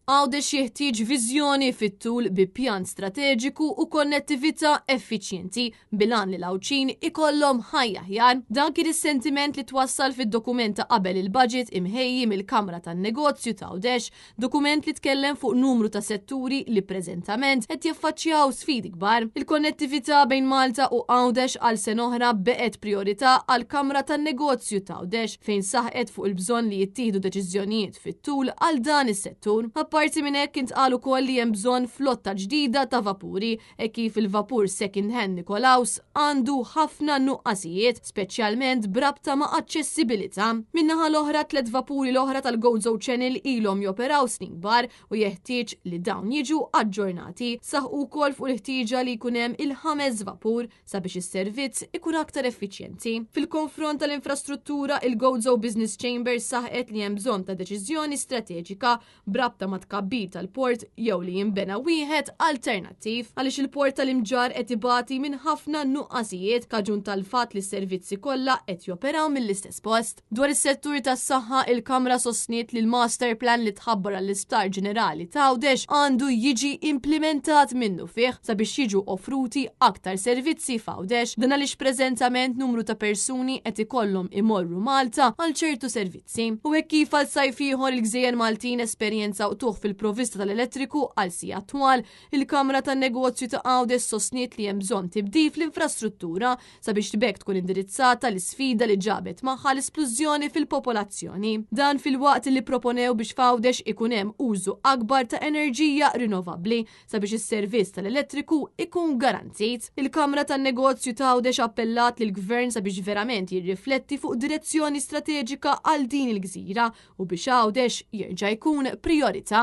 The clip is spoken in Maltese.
Għawdex jeħtieġ viżjoni fit-tul bi pjan strateġiku u konnettività effiċjenti bilan li l-Awċin ikollhom ħajja aħjar. Dan kien is-sentiment li twassal fid-dokument ta' qabel il-budget imħejji mill-Kamra tan-Negozju ta' Għawdex, dokument li tkellem fuq numru ta' setturi li preżentament qed jaffaċċjaw sfidi kbar. Il-konnettività bejn Malta u Għawdex għal sen oħra beqgħet priorità għal Kamra tan-Negozju ta' Għawdex fejn saħqet fuq il-bżonn li jittieħdu deċiżjonijiet fit-tul għal dan is-settur. Apparti minn hekk intqal ukoll li hemm bżonn flotta ġdida ta' vapuri e kif il-vapur second hand Nikolaus għandu ħafna nuqqasijiet, speċjalment brabta ma' aċċessibilità. Minnaħa l-oħra 3 vapuri l-oħra tal-Gozo Channel ilhom joperaw snin kbar u jeħtieġ li dawn jiġu aġġornati. Saħqu wkoll fuq il-ħtieġa li jkun hemm il-5 vapur sabiex is-servizz ikun aktar effiċjenti. Fil-konfront tal-infrastruttura, il-Gozo Business Chamber saħqet li hemm bżonn ta' deċiżjoni strateġika brabta ma' tkabbir tal-port jew li jinbena wieħed alternattiv għaliex il-port tal-Imġar qed ibati minn ħafna nuqqasijiet kaġun tal-fatt li s-servizzi kollha qed joperaw mill-istess post. Dwar is-settur tas-saħħa, il-Kamra sostniet li l-master plan li tħabbar għall-Isptar Ġenerali ta' Għawdex għandu jiġi implementat minnu fih sabiex jiġu offruti aktar servizzi f'Għawdex. Dan għaliex preżentament numru ta' persuni qed ikollhom imorru Malta għal ċertu servizzi. U hekk kif għal sajf ieħor il-Gżejjer Maltin esperjenza u tuħ fil-provvista tal-elettriku għal sija twal, il-Kamra tan-Negozju ta' Għawdex sostniet li hemm bżonn tibdil fl-infrastruttura sabiex tibek tkun indirizzata l-isfida li ġabet magħha l-esplużjoni fil-popolazzjoni. Dan fil-waqt li proponew biex f'Għawdex ikun hemm użu akbar ta' enerġija rinnovabbli sabiex is-servizz tal-elettriku ikun garantit. Il-Kamra tan-Negozju ta' Għawdex appellat lill-Gvern sabiex verament jirrifletti fuq direzzjoni strateġika għal din il-gżira u biex Għawdex jerġa' jkun priorità.